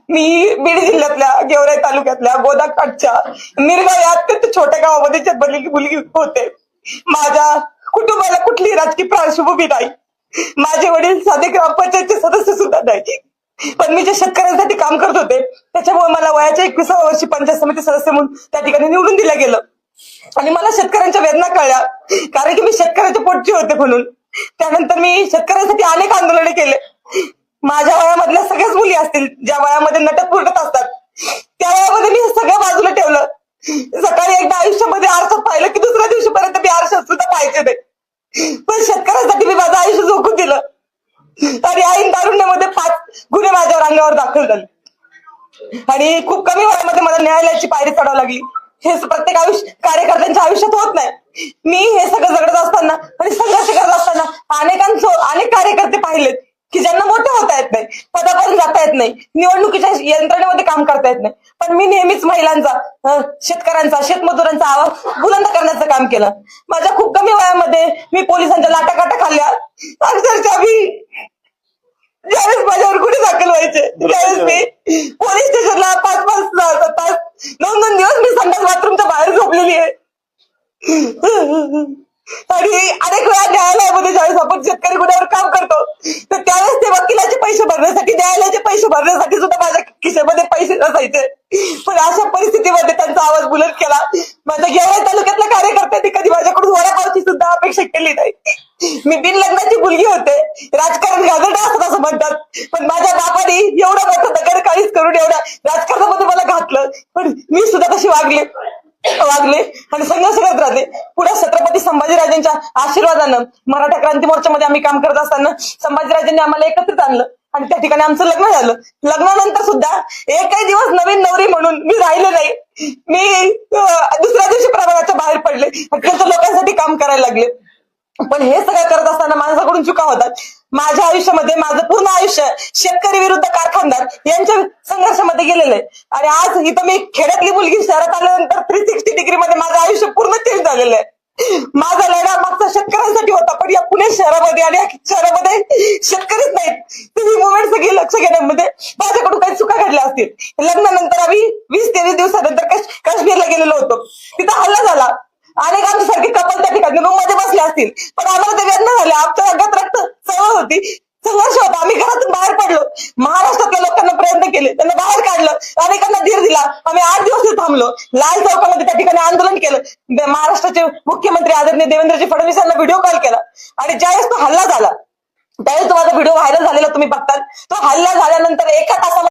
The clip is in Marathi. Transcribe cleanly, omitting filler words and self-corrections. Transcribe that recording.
मी बीड जिल्ह्यातल्या गेवराई तालुक्यातल्या गोदाकाठच्या निरगाव या अत्यंत छोट्या गावामध्ये जन्मलेली मुलगी होते. माझ्या कुटुंबाला कुठलीही राजकीय पार्श्वभूमी नाही. माझे वडील साधे ग्रामपंचायतचे सदस्य सुद्धा नाही. पण मी जे शेतकऱ्यांसाठी काम करत होते त्याच्यामुळे मला वयाच्या 21व्या वर्षी पंचायत समिती सदस्य म्हणून त्या ठिकाणी निवडून दिलं गेलं. आणि मला शेतकऱ्यांच्या वेदना कळल्या, कारण की मी शेतकऱ्याच्या पोटची होते म्हणून. त्यानंतर मी शेतकऱ्यांसाठी अनेक आंदोलने केले. माझ्या वयामधल्या सगळ्याच मुली असतील ज्या वयामध्ये नटत फुटत असतात, त्या वयामध्ये मी हे सगळं बाजूला ठेवलं. सकाळी एकदा आयुष्यामध्ये आरशात पाहिलं की दुसऱ्या दिवशीपर्यंत मी आरशात सुद्धा पाहायचे नाही. पण शेतकऱ्यांसाठी मी माझं आयुष्य झोकून दिलं. आणि ऐन तारुण्यामध्ये 5 गुन्हे माझ्यावर अंगावर दाखल झाले आणि खूप कमी वयामध्ये मला न्यायालयाची पायरी चढावं लागली. हे प्रत्येक कार्यकर्त्यांच्या आयुष्यात होत नाही. मी हे सगळं जगत असताना आणि संघर्ष करत असताना अनेक कार्यकर्ते पाहिलेत की ज्यांना मोठे होता येत नाही, पदापर्यंत जाता येत नाही, निवडणुकीच्या यंत्रणेमध्ये काम करता येत नाही. पण मी नेहमीच महिलांचा, शेतकऱ्यांचा, शेतमजुरांचा आवाज बुलंद करण्याचं काम केलं. माझ्या खूप कमी वयामध्ये मी पोलिसांच्या लाटाकाटा खाल्ल्या. अक्षरशः मी ज्यावेळेस माझ्यावर गुन्हे दाखल व्हायचे त्यावेळेस मी पोलीस स्टेशनला 5-5 तास 2-2 दिवस मी संडास बाथरूमच्या बाहेर झोपलेली आहे. आणि अनेक वेळा न्यायालयामध्ये ज्यावेळेस आपण शेतकरी गुन्ह्यावर काम करतो तर त्यावेळेस ते वकिलाचे पैसे भरण्यासाठी, न्यायालयाचे पैसे भरण्यासाठी सुद्धा माझ्या खिशामध्ये पैसे नसायचे. पण अशा परिस्थितीमध्ये त्यांचा आवाज बुलंद केला. माझ्या गेवराई तालुक्यातल्या कार्यकर्त्यांनी कधी माझ्याकडून वडापावची सुद्धा अपेक्षा केली नाही. मी बिनलग्नाची मुलगी होते. राजकारण गाजरडं असत असं म्हणतात, पण माझ्या बापाने एवढं मोठं दगड काळीच करून एवढ्या राजकारणामध्ये मला घातलं. पण मी सुद्धा तशी वागले आणि संघर्ष करत राहते. पुढे छत्रपती संभाजीराजांच्या आशीर्वादानं मराठा क्रांती मोर्चामध्ये आम्ही काम करत असताना संभाजीराजांनी आम्हाला एकत्रित आणलं आणि त्या ठिकाणी आमचं लग्न झालं. लग्नानंतर सुद्धा एकही दिवस नवीन नवरी म्हणून मी राहिले नाही. मी दुसऱ्या दिवशी प्रभागाच्या बाहेर पडले, अत्यंत लोकांसाठी काम करायला लागले. पण हे सगळं करत असताना माझ्याकडून चुका होतात. माझ्या आयुष्यामध्ये माझं पूर्ण आयुष्य शेतकरी विरुद्ध कारखानदार यांच्या संघर्षामध्ये गेलेलं आहे. आणि आज इथं मी खेड्यातली मुलगी शहरात आल्यानंतर 360 डिग्री मध्ये माझं आयुष्य पूर्ण चेंज झालेलं आहे. माझा लढा मागचा शेतकऱ्यांसाठी होता, पण या पुणे शहरामध्ये आणि शहरामध्ये शेतकरीच नाहीत. तुम्ही मुवमेंट सगळी लक्ष घेण्यामध्ये माझ्याकडून काही चुका घडल्या असतील. लग्नानंतर आम्ही 20-23 दिवसानंतर काश्मीरला गेलेलो होतो. तिथं हल्ला झाला. अनेक आमच्यासारखे कपल त्या ठिकाणी रूम मध्ये बसले असतील, पण आम्हाला ते वेदना झाल्या. आमच्या अंगात रक्त चळवळ होती, संघर्ष होता. आम्ही घरातून बाहेर पडलो. महाराष्ट्रातल्या लोकांना प्रयत्न केले, त्यांना बाहेर काढलं, अनेकांना धीर दिला. आम्ही 8 दिवस थांबलो. लाल चौकामध्ये त्या ठिकाणी आंदोलन केलं. महाराष्ट्राचे मुख्यमंत्री आदरणीय देवेंद्रजी फडणवीस यांना व्हिडिओ कॉल केला. आणि ज्यावेळेस तो हल्ला झाला त्यावेळेस तो माझा व्हिडिओ व्हायरल झालेला तुम्ही बघताल. तो हल्ला झाल्यानंतर एका तासामध्ये